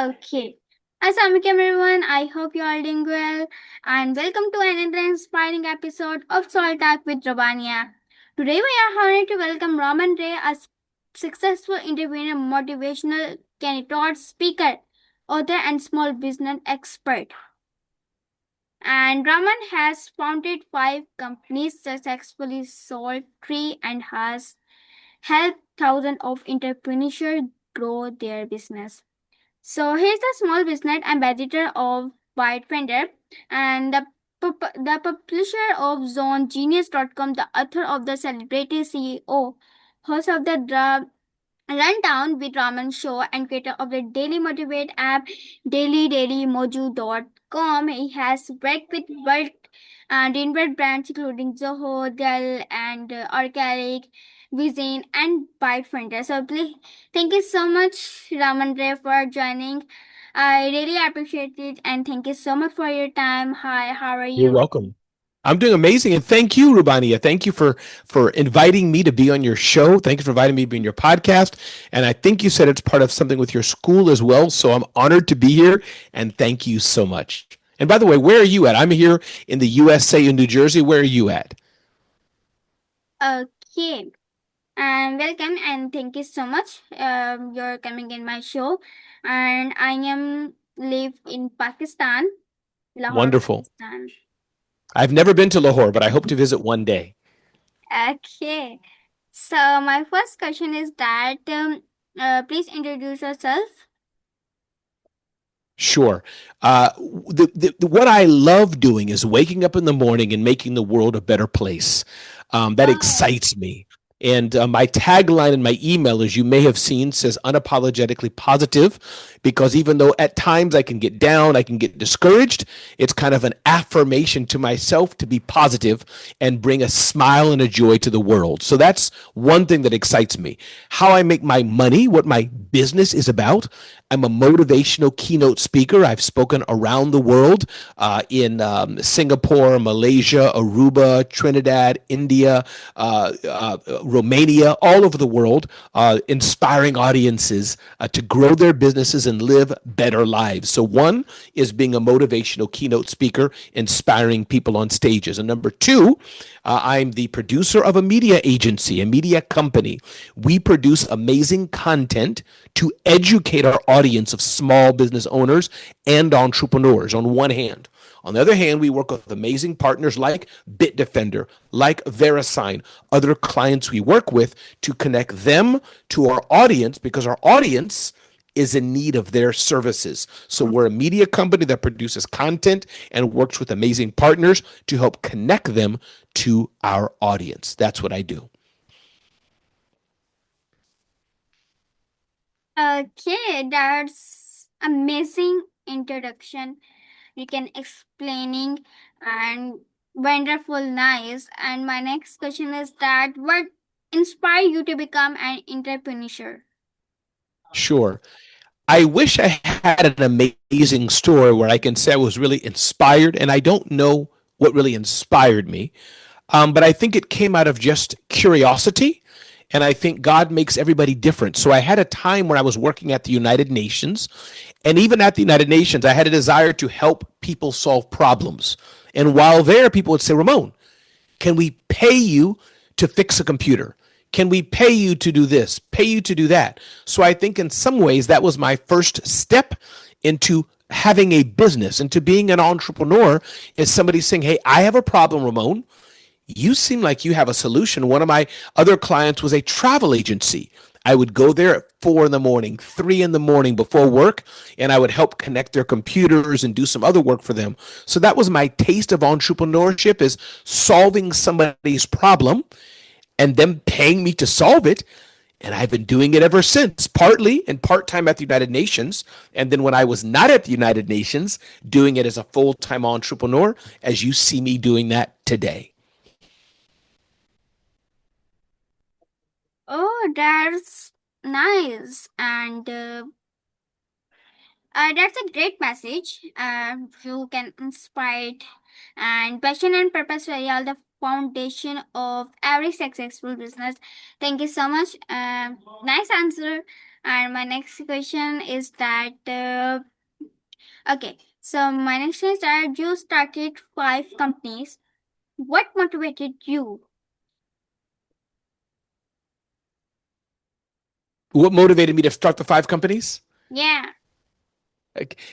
Okay. Assalamualaikum everyone. I hope you are doing well and welcome to another inspiring episode of Soul Talk with Rubania. Today we are honored to welcome Ramon Ray, a successful entrepreneur, motivational keynote speaker, author and small business expert. And Raman has founded 5 companies, successfully sold 3 and has helped thousands of entrepreneurs grow their business. So he's the small business ambassador of Bitdefender and the publisher of ZoneGenius.com, the author of the celebrity CEO, host of the Rundown with Ramon Show, and creator of the Daily Motivate app, dailymoju.com. He has worked with world and renowned brands including Zoho, Dell, and Organic, Vision, and Bitdefender. So please, thank you so much, Raman Ray, for joining. I really appreciate it, and thank you so much for your time. Hi, how are You're you? welcome. I'm doing amazing, and thank you, Rubania. Thank you for inviting me to be on your show. Thank you for inviting me to be in your podcast. And I think you said it's part of something with your school as well. So I'm honored to be here, and thank you so much. And by the way, where are you at? I'm here in the USA in New Jersey. Where are you at? Okay. And welcome and thank you so much. You're coming in my show, and I am live in Pakistan, Lahore, Wonderful. Pakistan. I've never been to Lahore, but I hope to visit one day. Okay. So my first question is that please introduce yourself. Sure. What I love doing is waking up in the morning and making the world a better place. That Oh, excites me. And my tagline in my email, as you may have seen, says unapologetically positive, because even though at times I can get down, I can get discouraged, it's kind of an affirmation to myself to be positive and bring a smile and a joy to the world. So that's one thing that excites me. How I make my money, what my business is about. I'm a motivational keynote speaker. I've spoken around the world in Singapore, Malaysia, Aruba, Trinidad, India, Romania, all over the world, inspiring audiences to grow their businesses and live better lives. So, one is being a motivational keynote speaker, inspiring people on stages. And number two, I'm the producer of a media agency, a media company. We produce amazing content to educate our audience of small business owners and entrepreneurs on one hand. On the other hand, we work with amazing partners like Bitdefender, like Verisign, other clients we work with to connect them to our audience because our audience is in need of their services. So we're a media company that produces content and works with amazing partners to help connect them to our audience. That's what I do. okay. That's amazing introduction. You can explaining and wonderful, nice. And my next question is that what inspired you to become an entrepreneur? Sure. I wish I had an amazing story where I can say I was really inspired, and I don't know what really inspired me. But I think it came out of just curiosity. And I think God makes everybody different. So I had a time when I was working at the United Nations. And even at the United Nations, I had a desire to help people solve problems. And while there, people would say, Ramon, can we pay you to fix a computer? Can we pay you to do this? Pay you to do that? So I think in some ways that was my first step into having a business, into being an entrepreneur, is somebody saying, hey, I have a problem, Ramon. You seem like you have a solution. One of my other clients was a travel agency. I would go there at 4 in the morning, 3 in the morning before work, and I would help connect their computers and do some other work for them. So that was my taste of entrepreneurship, is solving somebody's problem and them paying me to solve it. And I've been doing it ever since, partly and part time at the United Nations. And then when I was not at the United Nations, doing it as a full time entrepreneur, as you see me doing that today. Oh, that's nice. And that's a great message. You can inspire and passion and purpose are the foundation of every successful business. Thank you so much. Nice answer. And my next question is that okay. So my next question is that you started 5 companies. What motivated you? What motivated me to start the 5 companies? Yeah.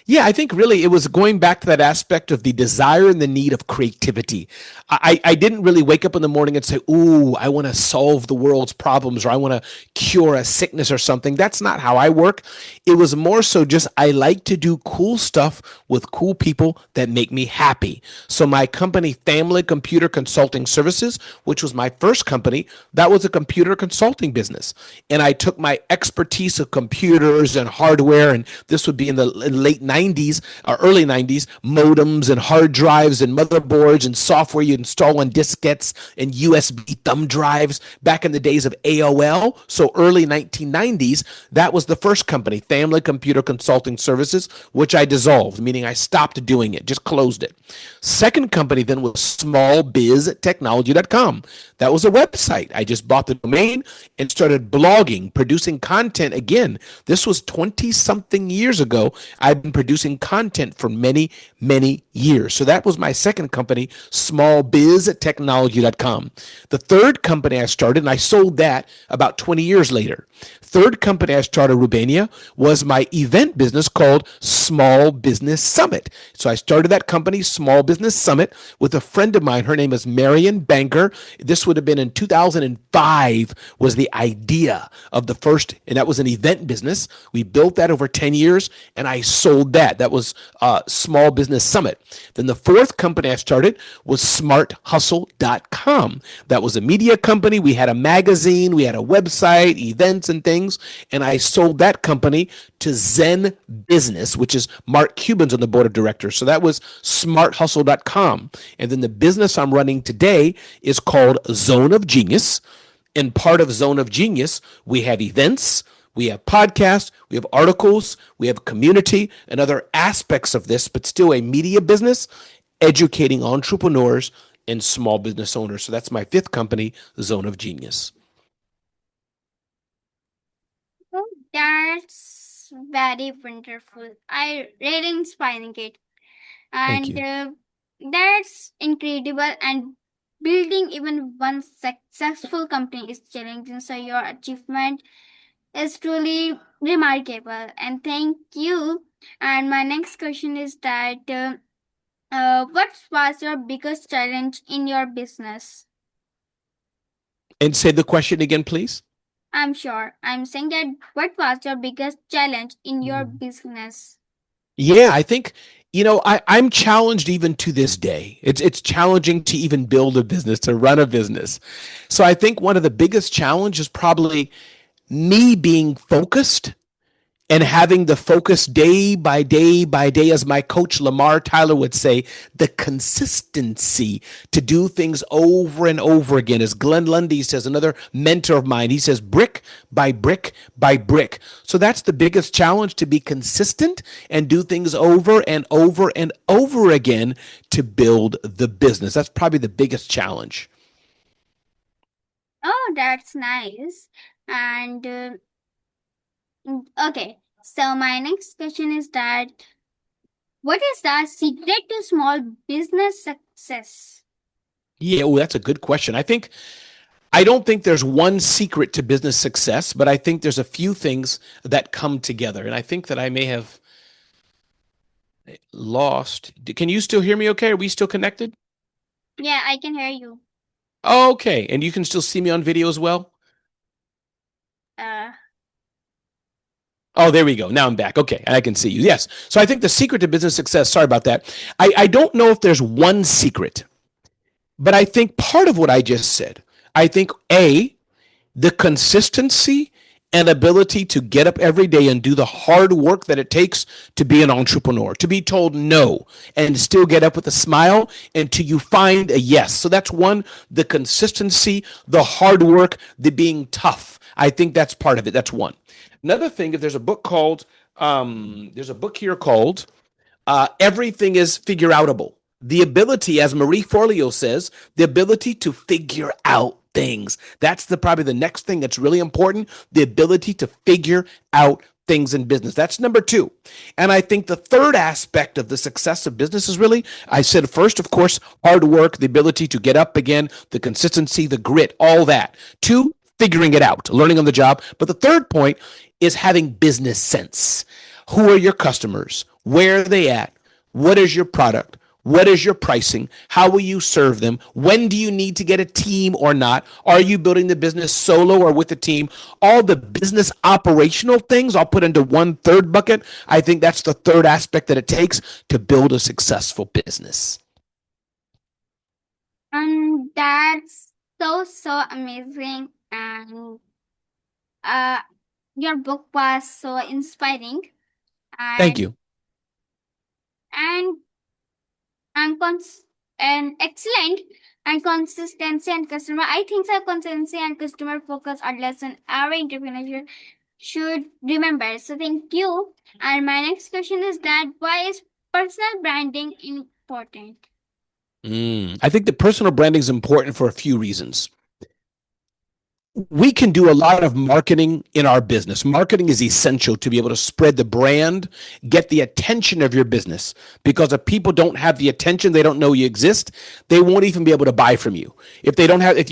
Yeah, I think really it was going back to that aspect of the desire and the need of creativity. I didn't really wake up in the morning and say, "Ooh, I want to solve the world's problems," or "I want to cure a sickness or something." That's not how I work. It was more so just I like to do cool stuff with cool people that make me happy. So my company, Family Computer Consulting Services, which was my first company, that was a computer consulting business. And I took my expertise of computers and hardware, and this would be in the late 90s or early 90s, modems and hard drives and motherboards and software you install on diskettes and USB thumb drives back in the days of AOL. So early 1990s, that was the first company, Family Computer Consulting Services, which I dissolved, meaning I stopped doing it, just closed it. Second company then was smallbiztechnology.com. That was a website. I just bought the domain and started blogging, producing content again. This was 20 something years ago. I've been producing content for many, many years. So that was my second company, smallbiztechnology.com. The third company I started, and I sold that about 20 years later. Third company I started, Rubania, was my event business called Small Business Summit. So I started that company, Small Business Summit, with a friend of mine. Her name is Marion Banker. This would have been in 2005 was the idea of the first, and that was an event business. We built that over 10 years, and I sold that. That was Small Business Summit. Then the fourth company I started was smarthustle.com. That was a media company. We had a magazine, we had a website, events and things, and I sold that company to Zen Business, which is Mark Cuban's on the board of directors. So that was smarthustle.com. And then the business I'm running today is called Zone of Genius. And part of Zone of Genius, we have events, we have podcasts, we have articles, we have community and other aspects of this, but still a media business educating entrepreneurs and small business owners. So that's my fifth company, Zone of Genius. Oh, that's very wonderful. I really inspiring it. Thank And you. that's incredible. And building even one successful company is challenging. So your achievement is truly remarkable. And thank you. And my next question is that what was your biggest challenge in your business? And say the question again, please. I'm sure. I'm saying that what was your biggest challenge in your business? Yeah, I think I'm challenged even to this day. It's challenging to even build a business, to run a business. So I think one of the biggest challenges is probably me being focused and having the focus day by day by day, as my coach Lamar Tyler would say, the consistency to do things over and over again. As Glenn Lundy says, another mentor of mine, he says, brick by brick by brick. So that's the biggest challenge, to be consistent and do things over and over and over again to build the business. That's probably the biggest challenge. Oh, that's nice. And okay, so my next question is that what is the secret to small business success? Yeah, well, that's a good question. I don't think there's one secret to business success, but I think there's a few things that come together. And I think that I may have lost. Can you still hear me okay? Are we still connected? Yeah, I can hear you. Okay. And you can still see me on video as well? Uh, Oh, there we go. Now I'm back. Okay. And I can see you. Yes. So I think the secret to business success, sorry about that. I don't know if there's one secret, but I think part of what I just said, I think the consistency and ability to get up every day and do the hard work that it takes to be an entrepreneur, to be told no and still get up with a smile until you find a yes. So that's one, the consistency, the hard work, the being tough. I think that's part of it. That's one. Another thing, if there's a book here called Everything is Figure Outable. The ability, as Marie Forleo says, the ability to figure out things. That's probably the next thing that's really important, the ability to figure out things in business. That's number two. And I think the third aspect of the success of business is really, I said first, of course, hard work, the ability to get up again, the consistency, the grit, all that. Two, figuring it out, learning on the job. But the third point is having business sense. Who are your customers? Where are they at? What is your product? What is your pricing? How will you serve them? When do you need to get a team or not? Are you building the business solo or with a team? All the business operational things I'll put into one third bucket. I think that's the third aspect that it takes to build a successful business. And that's so amazing. And uh, your book was so inspiring. Thank And you. and and and excellent. And consistency and customer. I think so. Consistency and customer focus are lesson every entrepreneur should remember. So thank you. And my next question is that why is personal branding important? I think that personal branding is important for a few reasons. We can do a lot of marketing in our business. Marketing is essential to be able to spread the brand, get the attention of your business. Because if people don't have the attention, they don't know you exist, they won't even be able to buy from you. If they don't have, if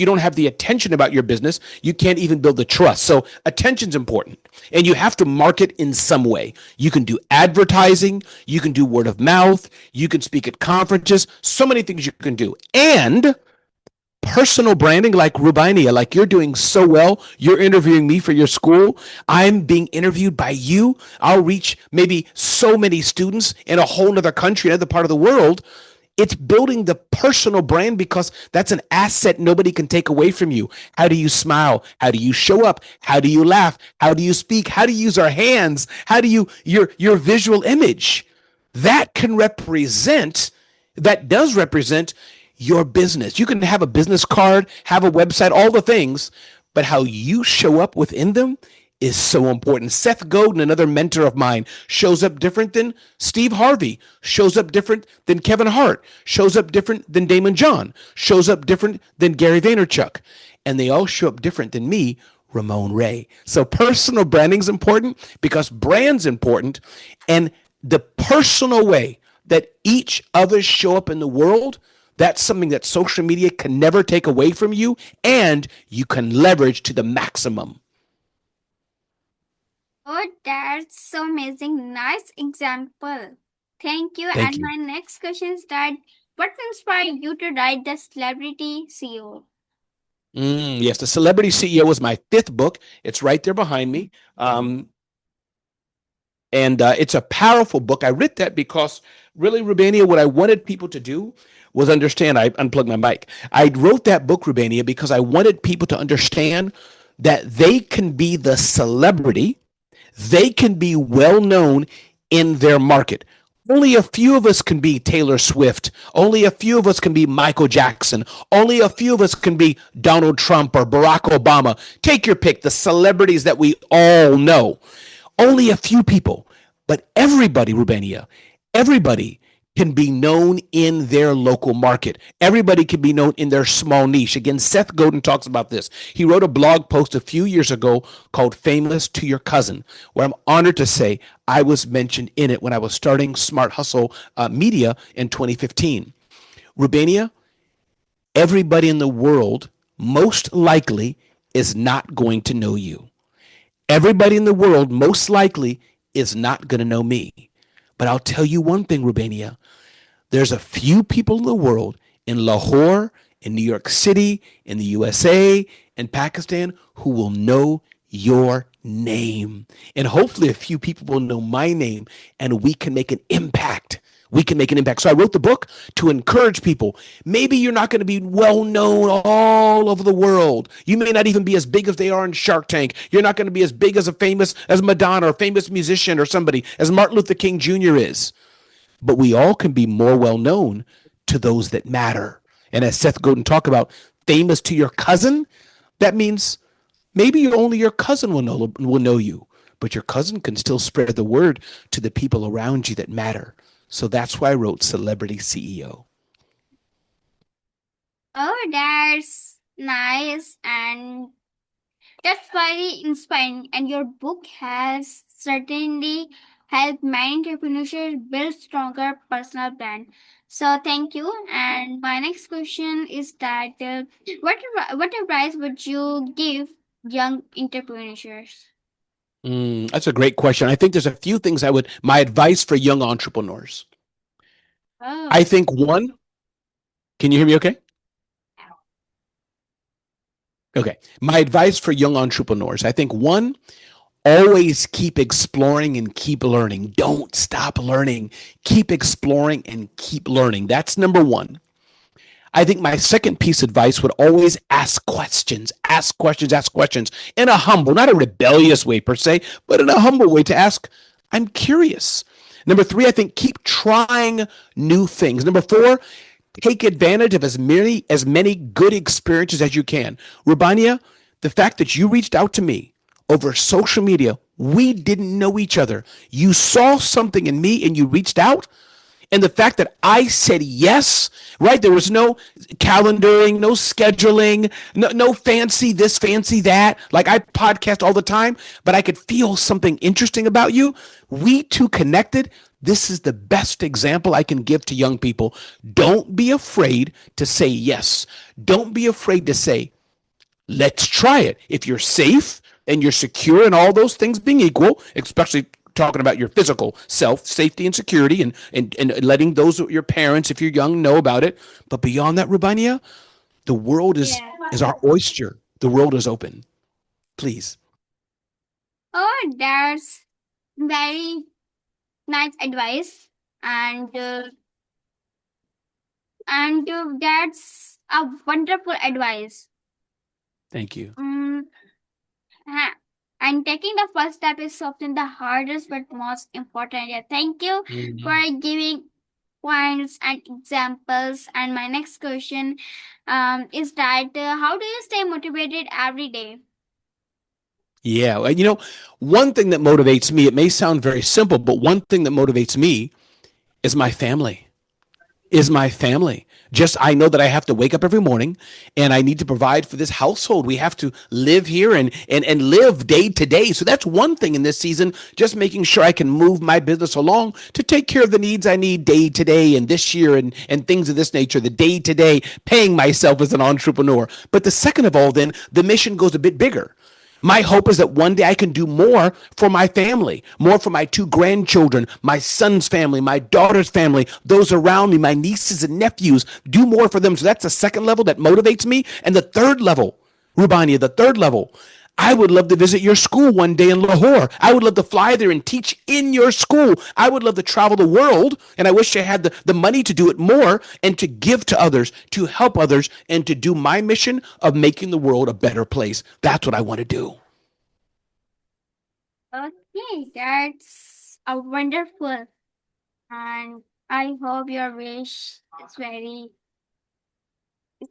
you don't have the attention about your business, you can't even build the trust. So attention's important, and you have to market in some way. You can do advertising, you can do word of mouth, you can speak at conferences, so many things you can do, and personal branding like Rubania, like you're doing so well. You're interviewing me for your school. I'm being interviewed by you. I'll reach maybe so many students in a whole other country, another part of the world. It's building the personal brand because that's an asset nobody can take away from you. How do you smile? How do you show up? How do you laugh? How do you speak? How do you use our hands? How do you your visual image? That can represent that does represent your business. You can have a business card, have a website, all the things, but how you show up within them is so important. Seth Godin, another mentor of mine, shows up different than Steve Harvey, shows up different than Kevin Hart, shows up different than Damon John, shows up different than Gary Vaynerchuk. And they all show up different than me, Ramon Ray. So personal branding is important because brand's important. And the personal way that each others show up in the world, that's something that social media can never take away from you, and you can leverage to the maximum. Oh, that's so amazing. Nice example. Thank you. Thank And you. my next question is that what inspired you to write the Celebrity CEO? Yes, The Celebrity CEO was my fifth book. It's right there behind me. And it's a powerful book. I wrote that because really, Rubania, what I wanted people to do was understand. I unplugged my mic. I wrote that book, Rubania, because I wanted people to understand that they can be the celebrity, they can be well known in their market. Only a few of us can be Taylor Swift. Only a few of us can be Michael Jackson. Only a few of us can be Donald Trump or Barack Obama. Take your pick, the celebrities that we all know. Only a few people, but everybody, Rubenia, everybody can be known in their local market. Everybody can be known in their small niche. Again, Seth Godin talks about this. He wrote a blog post a few years ago called Famous to Your Cousin, where I'm honored to say I was mentioned in it when I was starting Smart Hustle Media in 2015. Rubenia, everybody in the world most likely is not going to know you. Everybody in the world most likely is not going to know me. But I'll tell you one thing, Rubania. There's a few people in the world, in Lahore, in New York City, in the USA, in Pakistan, who will know your name. And hopefully a few people will know my name, and we can make an impact. We can make an impact. So I wrote the book to encourage people. Maybe you're not going to be well known all over the world. You may not even be as big as they are in Shark Tank. You're not going to be as big as as Madonna or a famous musician or somebody as Martin Luther King Jr. is. But we all can be more well known to those that matter. And as Seth Godin talked about, famous to your cousin, that means maybe only your cousin will know you, but your cousin can still spread the word to the people around you that matter. So that's why I wrote Celebrity CEO. Oh, that's Nice, and that's very inspiring. And your book has certainly helped many entrepreneurs build stronger personal brand. So thank you. And my next question is that what advice would you give young entrepreneurs? That's a great question. I think there's a few things my advice for young entrepreneurs. Oh, I think one, can you hear me okay? Okay. My advice for young entrepreneurs, I think one, always keep exploring and keep learning. Don't stop learning. Keep exploring and keep learning. That's number one. I think my second piece of advice would always ask questions in a humble, not a rebellious way per se, but in a humble way to ask, I'm curious. Number three, I think keep trying new things. Number four, take advantage of as many good experiences as you can. Rubania, the fact that you reached out to me over social media, we didn't know each other. You saw something in me and you reached out, and the fact that I said yes, right? There was no calendaring, no scheduling, no fancy this, fancy that. Like I podcast all the time, but I could feel something interesting about you. We two connected. This is the best example I can give to young people. Don't be afraid to say yes. Don't be afraid to say, let's try it. If you're safe and you're secure and all those things being equal, especially talking about your physical self, safety and security, and letting those your parents, if you're young, know about it. But beyond that, Rubania, the world yeah. is our oyster. The world is open. Please. Oh, that's very nice advice, and that's a wonderful advice. Thank you. Mm, ha- and taking the first step is often the hardest but most important. Yeah, thank you for Mhm. giving points and examples. And my next question is that how do you stay motivated every day? Yeah. One thing that motivates me, it may sound very simple, but one thing that motivates me is my family. Is my family. Just I know that I have to wake up every morning and I need to provide for this household. We have to live here and live day to day. So that's one thing in this season, just making sure I can move my business along to take care of the needs I need day to day and this year and things of this nature, the day to day, paying myself as an entrepreneur. But the second of all, then the mission goes a bit bigger. My hope is that one day I can do more for my family, more for my two grandchildren, my son's family, my daughter's family, those around me, my nieces and nephews, do more for them. So that's the second level that motivates me. And the third level, Rubania, the third level, I would love to visit your school one day in Lahore. I would love to fly there and teach in your school. I would love to travel the world. And I wish I had the money to do it more and to give to others, to help others, and to do my mission of making the world a better place. That's what I want to do. Okay, that's a wonderful, and I hope your wish is very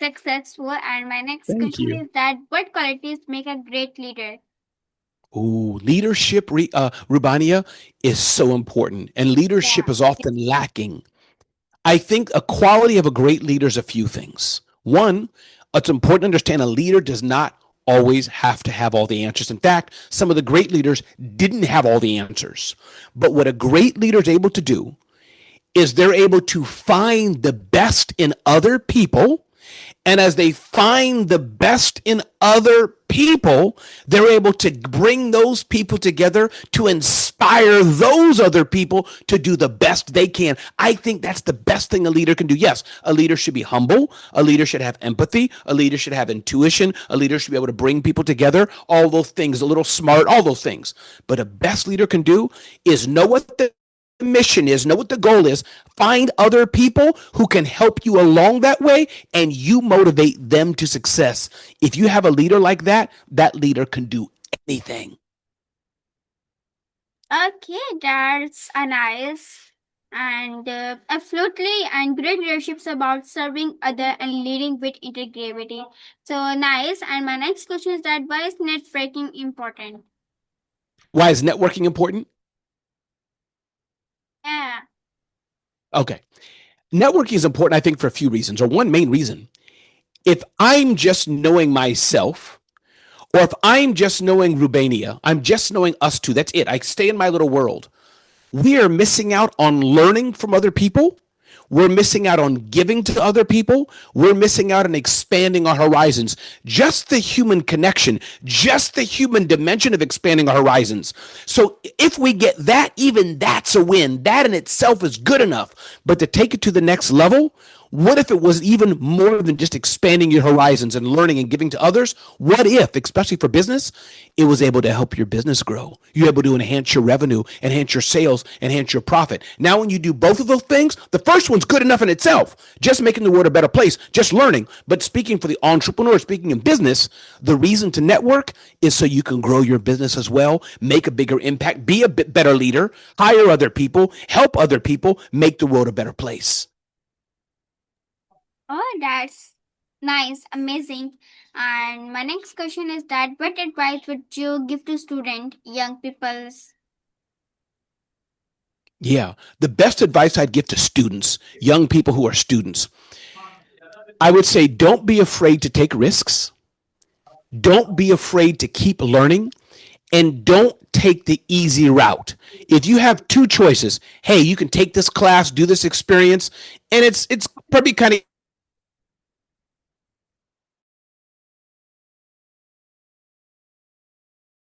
successful. And my next Thank question you. is that what qualities make a great leader? Ooh, leadership, Rubania, is so important. And leadership Yeah. is often lacking. I think a quality of a great leader is a few things. One, it's important to understand a leader does not always have to have all the answers. In fact, some of the great leaders didn't have all the answers. But what a great leader is able to do is they're able to find the best in other people. And as they find the best in other people, they're able to bring those people together to inspire those other people to do the best they can. I think that's the best thing a leader can do. Yes, a leader should be humble. A leader should have empathy. A leader should have intuition. A leader should be able to bring people together. All those things, a little smart, all those things. But a best leader can do is know what the mission is, know what the goal is, find other people who can help you along that way, and you motivate them to success. If you have a leader like that, that leader can do anything. Okay, that's a nice and absolutely and great leadership's about serving other and leading with integrity. So nice. And my next question is that why is networking important? Why is networking important? Yeah. Okay. Networking is important, I think, for a few reasons, or one main reason. If I'm just knowing myself, or if I'm just knowing Rubania, I'm just knowing us two, that's it. I stay in my little world. We are missing out on learning from other people. We're missing out on giving to other people. We're missing out on expanding our horizons. Just the human connection, just the human dimension of expanding our horizons. So if we get that, even that's a win. That in itself is good enough. But to take it to the next level, what if it was even more than just expanding your horizons and learning and giving to others? What if, especially for business, it was able to help your business grow? You're able to enhance your revenue, enhance your sales, enhance your profit. Now, when you do both of those things, the first one's good enough in itself, just making the world a better place, just learning. But speaking for the entrepreneur, speaking in business, the reason to network is so you can grow your business as well, make a bigger impact, be a bit better leader, hire other people, help other people, make the world a better place. Oh, that's nice, amazing. And my next question is that what advice would you give to student, young peoples? Yeah. The best advice I'd give to students, young people who are students, I would say don't be afraid to take risks. Don't be afraid to keep learning, and don't take the easy route. If you have two choices, hey, you can take this class, do this experience, and it's probably kind of